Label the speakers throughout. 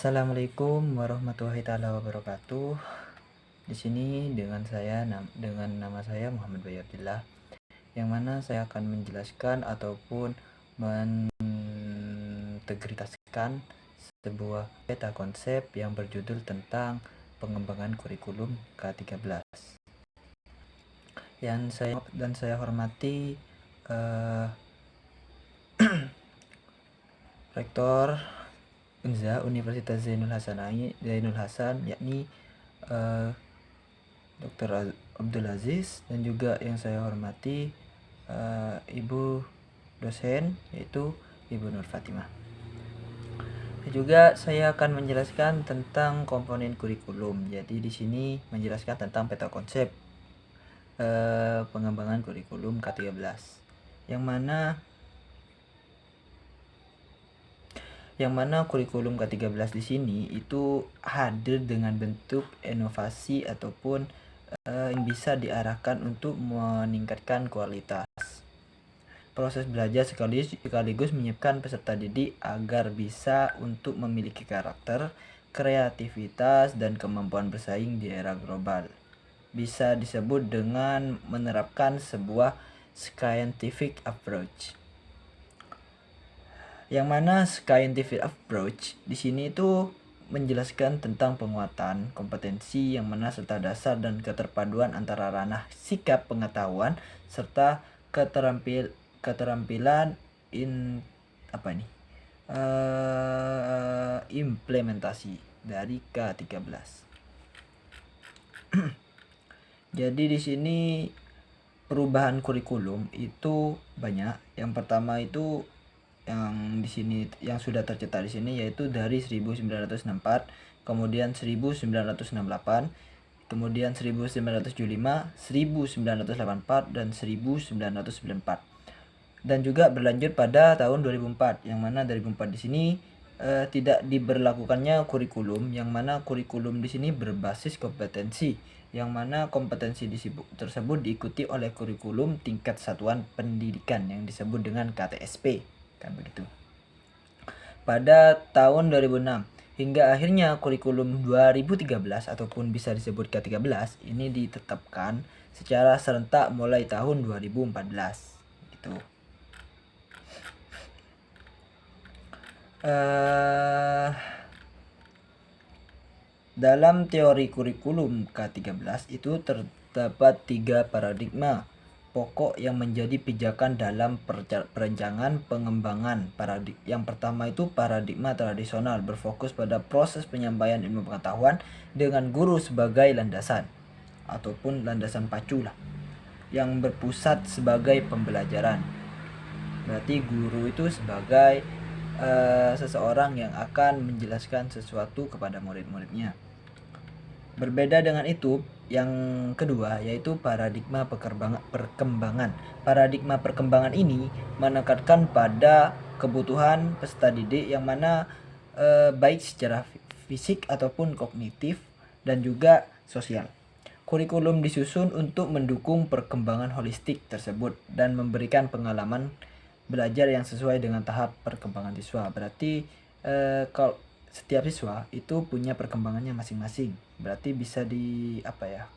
Speaker 1: Assalamualaikum warahmatullahi taala wabarakatuh. Di sini dengan nama saya Muhammad Bayu Abdillah, yang mana saya akan menjelaskan ataupun mengintegritaskan sebuah peta konsep yang berjudul tentang pengembangan kurikulum K13. Saya hormati Rektor Unza Universitas Zainul Hasan, yakni Dr. Abdul Aziz, dan juga yang saya hormati Ibu dosen, yaitu Ibu Nur Fatimah. Juga saya akan menjelaskan tentang komponen kurikulum. Jadi di sini menjelaskan tentang peta konsep pengembangan kurikulum K13, yang mana kurikulum K13 di sini itu hadir dengan bentuk inovasi ataupun yang bisa diarahkan untuk meningkatkan kualitas proses belajar sekaligus menyiapkan peserta didik agar bisa untuk memiliki karakter, kreativitas, dan kemampuan bersaing di era global. Bisa disebut dengan menerapkan sebuah scientific approach. Yang mana scientific approach di sini itu menjelaskan tentang penguatan kompetensi yang mana serta dasar dan keterpaduan antara ranah sikap pengetahuan serta keterampilan implementasi dari K13. Jadi di sini perubahan kurikulum itu banyak. Yang pertama itu yang di sini yang sudah tercetak di sini yaitu dari 1964, kemudian 1968, kemudian 1975, 1984, dan 1994. Dan juga berlanjut pada tahun 2004, yang mana 2004 di sini tidak diberlakukannya kurikulum, yang mana kurikulum di sini berbasis kompetensi, yang mana kompetensi tersebut diikuti oleh kurikulum tingkat satuan pendidikan yang disebut dengan KTSP, kan begitu. Pada tahun 2006 hingga akhirnya kurikulum 2013 ataupun bisa disebut K13 ini ditetapkan secara serentak mulai tahun 2014 gitu. Dalam teori kurikulum K13 itu terdapat 3 paradigma pokok yang menjadi pijakan dalam perencanaan pengembangan. Yang pertama itu paradigma tradisional, berfokus pada proses penyampaian ilmu pengetahuan dengan guru sebagai landasan ataupun landasan pacu lah, yang berpusat sebagai pembelajaran. Berarti guru itu sebagai seseorang yang akan menjelaskan sesuatu kepada murid-muridnya. Berbeda dengan itu, yang kedua yaitu paradigma perkembangan. Paradigma perkembangan ini menekankan pada kebutuhan peserta didik yang mana baik secara fisik ataupun kognitif dan juga sosial. Kurikulum disusun untuk mendukung perkembangan holistik tersebut dan memberikan pengalaman belajar yang sesuai dengan tahap perkembangan siswa. Berarti kalau setiap siswa itu punya perkembangannya masing-masing. Berarti bisa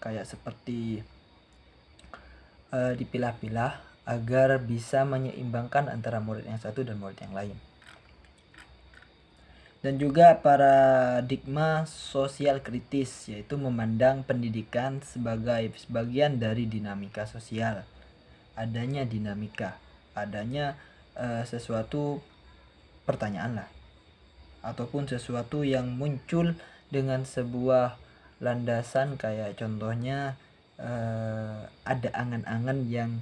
Speaker 1: kayak seperti dipilah-pilah agar bisa menyeimbangkan antara murid yang satu dan murid yang lain. Dan juga paradigma sosial kritis, yaitu memandang pendidikan sebagai bagian dari dinamika sosial. Adanya dinamika, adanya sesuatu pertanyaan lah, ataupun sesuatu yang muncul dengan sebuah landasan, kayak contohnya ada angan-angan yang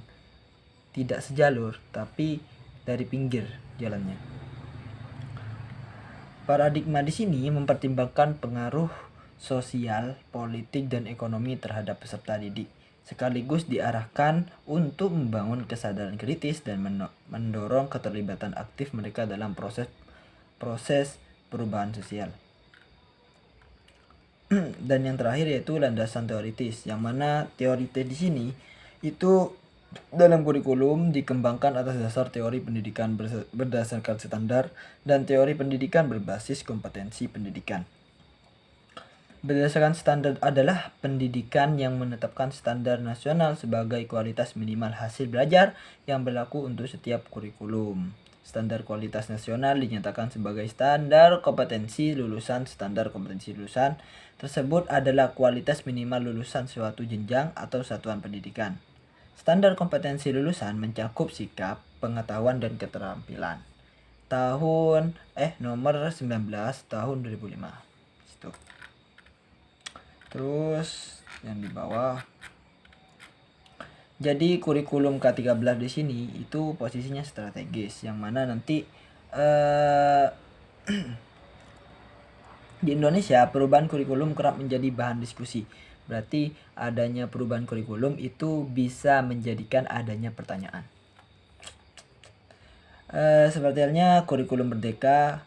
Speaker 1: tidak sejalur tapi dari pinggir jalannya. Paradigma di sini mempertimbangkan pengaruh sosial, politik, dan ekonomi terhadap peserta didik, sekaligus diarahkan untuk membangun kesadaran kritis dan mendorong keterlibatan aktif mereka dalam proses perubahan sosial. Dan yang terakhir yaitu landasan teoritis, yang mana teoritis di sini itu Dalam kurikulum dikembangkan atas dasar teori pendidikan berdasarkan standar dan teori pendidikan berbasis kompetensi pendidikan. Berdasarkan standar adalah pendidikan yang menetapkan standar nasional sebagai kualitas minimal hasil belajar yang berlaku untuk setiap kurikulum. Standar kualitas nasional dinyatakan sebagai standar kompetensi lulusan. Standar kompetensi lulusan tersebut adalah kualitas minimal lulusan suatu jenjang atau satuan pendidikan. Standar kompetensi lulusan mencakup sikap, pengetahuan, dan keterampilan. Nomor 19 tahun 2005. Situ. Terus yang di bawah. Jadi kurikulum K13 di sini itu posisinya strategis, yang mana nanti di Indonesia perubahan kurikulum kerap menjadi bahan diskusi. Berarti adanya perubahan kurikulum itu bisa menjadikan adanya pertanyaan. Seperti halnya kurikulum Merdeka,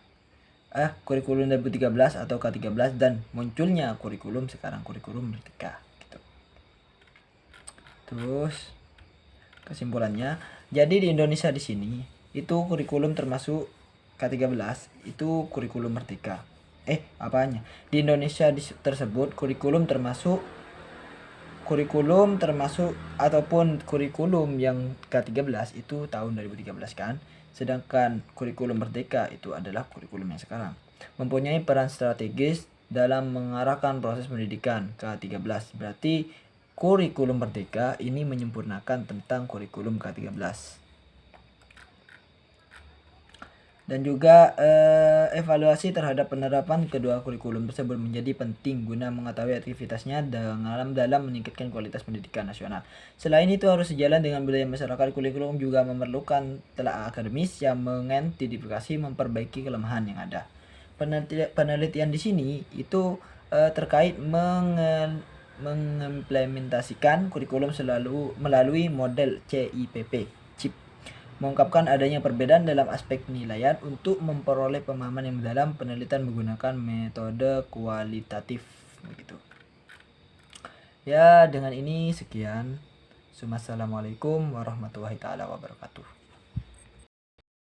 Speaker 1: kurikulum 2013 atau K13 dan munculnya kurikulum sekarang kurikulum Merdeka. Gitu. Terus kesimpulannya, jadi di Indonesia di sini itu kurikulum termasuk K13 itu kurikulum Merdeka. Apanya? Di Indonesia tersebut kurikulum termasuk ataupun kurikulum yang K13 itu tahun 2013 kan. Sedangkan kurikulum Merdeka itu adalah kurikulum yang sekarang. Mempunyai peran strategis dalam mengarahkan proses pendidikan K13. Berarti kurikulum Merdeka ini menyempurnakan tentang kurikulum K13. Dan juga evaluasi terhadap penerapan kedua kurikulum tersebut menjadi penting guna mengetahui aktivitasnya dalam meningkatkan kualitas pendidikan nasional. Selain itu harus sejalan dengan budaya masyarakat, kurikulum juga memerlukan telaah akademis yang mengidentifikasi memperbaiki kelemahan yang ada. Penelitian di sini itu terkait mengimplementasikan kurikulum selalu melalui model CIPP. Mengungkapkan adanya perbedaan dalam aspek penilaian untuk memperoleh pemahaman yang mendalam. Penelitian menggunakan metode kualitatif begitu. Ya, dengan ini sekian. Assalamualaikum warahmatullahi taala wabarakatuh.